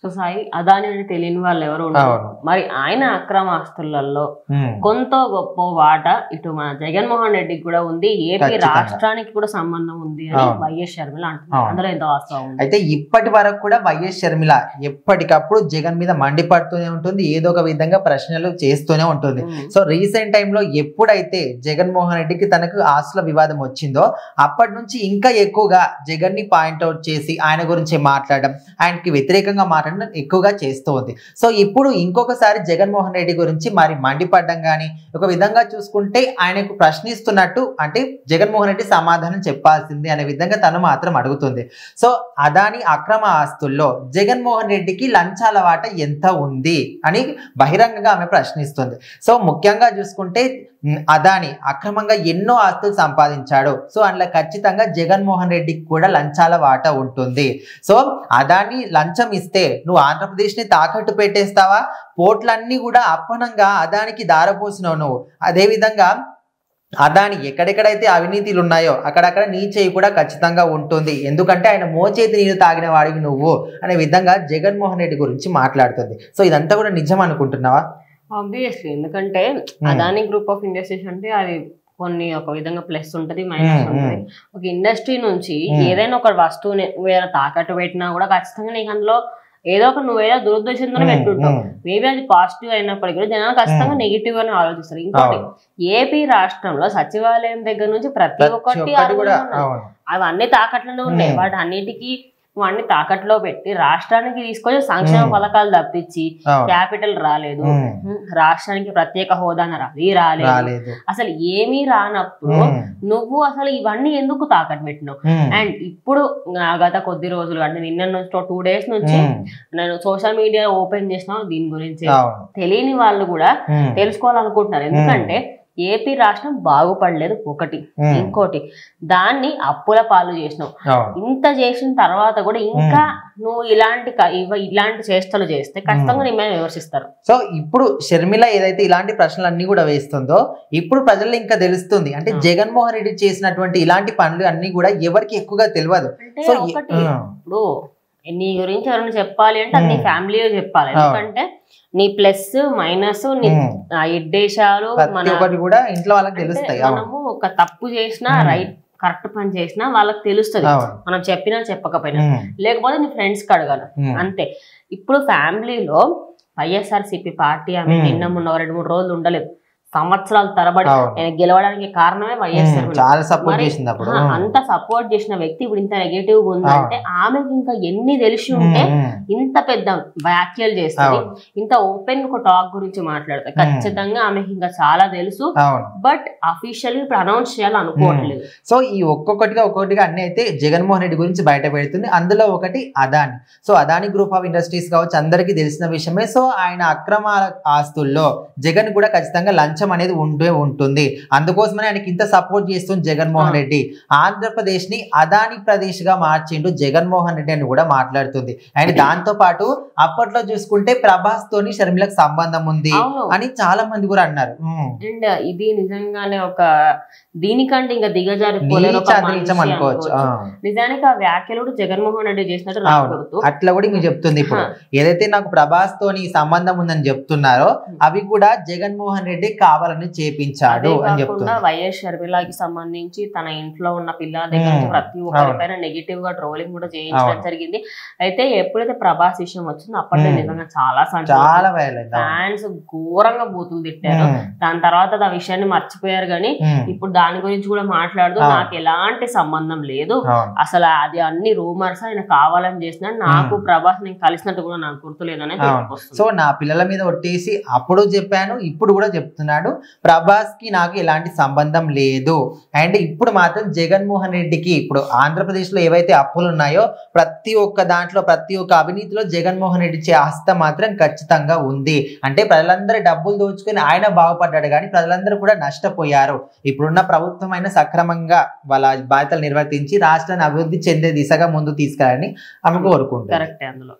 So Sai Adani అని తెలియని వాళ్ళు ఎవరు ఉంటారు. మరి ఆయన అక్రమ ఆస్తులలో కొంత గొప్ప వాటా ఇటు మన జగన్మోహన్ రెడ్డికి కూడా ఉంది, ఏపీ రాష్ట్రానికి కూడా సంబంధం ఉంది అని వైఎస్ షర్మిల అంటున్నారు. అందులో ఎంత వాస్తవం ఉంది? అయితే ఇప్పటి వరకు కూడా వైఎస్ షర్మిల ఎప్పటికప్పుడు జగన్ మీద మండిపడుతూనే ఉంటుంది, ఏదో ఒక విధంగా ప్రశ్నలు చేస్తూనే ఉంటుంది. సో రీసెంట్ టైంలో ఎప్పుడైతే జగన్మోహన్ రెడ్డికి తనకు ఆస్తుల వివాదం వచ్చిందో అప్పటి నుంచి ఇంకా ఎక్కువగా జగన్ ని పాయింట్అవుట్ చేసి ఆయన గురించి మాట్లాడడం, ఆయనకి వ్యతిరేకంగా మాట్లాడడం ఎక్కువగా చేస్తూ ఉంది. సో ఇప్పుడు ఇంకొకసారి జగన్మోహన్ రెడ్డి గురించి మరి మండిపడ్డం కానీ ఒక విధంగా చూసుకుంటే ఆయనకు ప్రశ్నిస్తున్నట్టు, అంటే జగన్మోహన్ రెడ్డి సమాధానం చెప్పాల్సింది అనే విధంగా తను మాత్రం అడుగుతుంది. సో అదాని అక్రమ ఆస్తుల్లో జగన్మోహన్ రెడ్డికి లంచాల వాట ఎంత ఉంది అని బహిరంగంగా ఆమె ప్రశ్నిస్తుంది. సో ముఖ్యంగా చూసుకుంటే అదాని అక్రమంగా ఎన్నో ఆస్తులు సంపాదించాడు. సో అందులో ఖచ్చితంగా జగన్మోహన్ రెడ్డికి కూడా లంచాల వాటా ఉంటుంది. సో అదాని లంచం ఇస్తే నువ్వు ఆంధ్రప్రదేశ్ ని తాకట్టు పెట్టేస్తావా? పోర్ట్లన్నీ కూడా అప్పనంగా అదానికి దారపోసినావు నువ్వు. అదే విధంగా అదాని ఎక్కడెక్కడైతే అవినీతిలు ఉన్నాయో అక్కడక్కడ నీ చేయి కూడా ఖచ్చితంగా ఉంటుంది, ఎందుకంటే ఆయన మోచేతి నీరు తాగిన వాడివి నువ్వు అనే విధంగా జగన్మోహన్ రెడ్డి గురించి మాట్లాడుతుంది. సో ఇదంతా కూడా నిజం అనుకుంటున్నావా? ఆబ్వియస్లీ, ఎందుకంటే అదాని గ్రూప్ ఆఫ్ ఇండస్ట్రీస్ అంటే అది కొన్ని ఒక విధంగా ప్లస్ ఉంటుంది, మైనస్ ఉంటుంది. ఒక ఇండస్ట్రీ నుంచి ఏదైనా ఒక వస్తువుని వేరే తాకట్టు పెట్టినా కూడా ఖచ్చితంగా నీకు అందులో ఏదో ఒక నువ్వేదో దురుద్దేశంతోనే పెట్టుంటావు. మేబీ అది పాజిటివ్ అయినప్పటికీ కూడా జనాలు ఖచ్చితంగా నెగిటివ్ అని ఆలోచిస్తారు. ఇంకోటి, ఏపీ రాష్ట్రంలో సచివాలయం దగ్గర నుంచి ప్రతి ఒక్కటి అవన్నీ తాకట్లోనే ఉన్నాయి. వాటి అన్నిటికీ వాడిని తాకట్లో పెట్టి రాష్ట్రానికి తీసుకొని సంక్షేమ పథకాలు తప్పించి క్యాపిటల్ రాలేదు, రాష్ట్రానికి ప్రత్యేక హోదా రాలేదు, అసలు ఏమీ రానప్పుడు నువ్వు అసలు ఇవన్నీ ఎందుకు తాకట్టు పెట్టినావు? అండ్ ఇప్పుడు గత కొద్ది రోజులు అంటే నిన్న నుంచి 2 days నుంచి నేను సోషల్ మీడియా ఓపెన్ చేసిన దీని గురించి తెలియని వాళ్ళు కూడా తెలుసుకోవాలనుకుంటున్నారు. ఎందుకంటే ఏపీ రాష్ట్రం బాగుపడలేదు ఒకటి, ఇంకోటి దాన్ని అప్పుల పాలు చేసినావు. ఇంత చేసిన తర్వాత కూడా ఇంకా నువ్వు ఇలాంటి చేష్టలు చేస్తే ఖచ్చితంగా నీ మీద విమర్శిస్తారు. సో ఇప్పుడు షర్మిల ఏదైతే ఇలాంటి ప్రశ్నలు అన్ని కూడా వేస్తుందో ఇప్పుడు ప్రజల్లో ఇంకా తెలుస్తుంది, అంటే జగన్మోహన్ రెడ్డి చేసినటువంటి ఇలాంటి పనులు అన్ని కూడా ఎవరికి ఎక్కువగా తెలియదు. సో ఇప్పుడు నీ గురించి ఎవరైనా చెప్పాలి అంటే అది నీ ఫ్యామిలీలో చెప్పాలి, ఎందుకంటే నీ ప్లస్ మైనస్ నీ ఇడ్డేశాలు కూడా ఇంట్లో వాళ్ళకి తెలుస్తాయి. మనము ఒక తప్పు చేసినా రైట్ కరెక్ట్ పని చేసినా వాళ్ళకి తెలుస్తుంది, మనం చెప్పినా చెప్పకపోయినా. లేకపోతే నీ ఫ్రెండ్స్ కి అడగాలి అంతే. ఇప్పుడు ఫ్యామిలీలో వైఎస్ఆర్సీపీ పార్టీ ఆమె నిన్న మొన్న 2-3 రోజులు ఉండలేదు, సంవత్సరాల తరబడి గెలవడానికి కారణమే వైఎస్ అంత సపోర్ట్ చేసిన వ్యక్తి ఇప్పుడు ఇంత నెగటివ్ ఉందంటే ఆమెకి ఇంకా ఎన్ని తెలిసి ఉంటే ఇంత పెద్ద వ్యాఖ్యలు చేస్తుంది, ఇంత ఓపెన్ ఒక టాక్ గురించి మాట్లాడతాయి. ఖచ్చితంగా ఆమెకి ఇంకా చాలా తెలుసు, బట్ అఫీషియల్ ఇప్పుడు అనౌన్స్ చేయాలనుకోవట్లేదు. సో ఈ ఒక్కొక్కటిగా అన్ని అయితే జగన్మోహన్ రెడ్డి గురించి బయట పెడుతుంది. అందులో ఒకటి Adani. So Adani group of industries కావచ్చు, అందరికీ తెలిసిన విషయమే. సో ఆయన అక్రమ ఆస్తుల్లో జగన్ కూడా ఖచ్చితంగా లంచం అనేది ఉంటుంది, అందుకోసమనే ఆయనకి ఇంత సపోర్ట్ చేస్తుంది జగన్మోహన్ రెడ్డి. ఆంధ్రప్రదేశ్ ని అదాని ప్రదేశ్ గా మార్చిండు జగన్మోహన్ రెడ్డి అని కూడా మాట్లాడుతుంది. అండ్ దాంతో పాటు అప్పట్లో చూసుకుంటే ప్రభాస్ తోని షర్మిలకు సంబంధం ఉంది అని చాలా మంది కూడా అన్నారు. అండ్ ఇది నిజంగానే ఒక దీనికంటే ఇంకా దిగజారిపోలేదు అనుకోవచ్చు. నిజానికి ఆ వ్యాఖ్యలు జగన్మోహన్ రెడ్డి చేసినట్టు అట్లా కూడా మీకు చెప్తుంది. ఇప్పుడు ఏదైతే నాకు ప్రభాస్ తోని సంబంధం ఉందని చెప్తున్నారో అవి కూడా జగన్మోహన్ రెడ్డి కావాలని చేపించాడు అని చెప్తున్నా. వైఎస్ షర్మిలకి సంబంధించి తన ఇంట్లో ఉన్న పిల్లల దగ్గర ప్రతి ఒక్కరిపైన నెగిటివ్ గా ట్రోలింగ్ కూడా చేయించడం జరిగింది. అయితే ఎప్పుడైతే ప్రభాస్ విషయం వచ్చిందో అప్పట్లో నిజంగా చాలా ఫ్యాన్స్ ఘోరంగా బూతులు తిట్టారు. దాని తర్వాత ఆ విషయాన్ని మర్చిపోయారు, కానీ ఇప్పుడు దాని గురించి కూడా మాట్లాడుతూ నాకు ఎలాంటి సంబంధం లేదు, అసలు అది అన్ని రూమర్స్, ఆయన కావాలని చేసినాడు, నాకు ప్రభాస్ నేను కలిసినట్టు కూడా నాకు గుర్తులేదని. సో నా పిల్లల మీద ఒట్టేసి అప్పుడు చెప్పాను, ఇప్పుడు కూడా చెప్తున్నాడు, ప్రభాస్ కి నాకు ఎలాంటి సంబంధం లేదు. అండ్ ఇప్పుడు మాత్రం జగన్మోహన్ రెడ్డికి ఇప్పుడు ఆంధ్రప్రదేశ్ లో ఏవైతే అప్పులు ఉన్నాయో ప్రతి ఒక్క దాంట్లో ప్రతి ఒక్క అవినీతిలో జగన్మోహన్ రెడ్డి హస్తం మాత్రం ఖచ్చితంగా ఉంది. అంటే ప్రజలందరూ డబ్బులు దోచుకుని ఆయన బాగుపడ్డాడు, కానీ ప్రజలందరూ కూడా నష్టపోయారు. ఇప్పుడున్న ప్రభుత్వం అయినా సక్రమంగా వాళ్ళ బాధ్యతలు నిర్వర్తించి రాష్ట్రాన్ని అభివృద్ధి చెందే దిశగా ముందు తీసుకెళ్ళాలని ఆమె కోరుకుంటారు. కరెక్టే అందులో.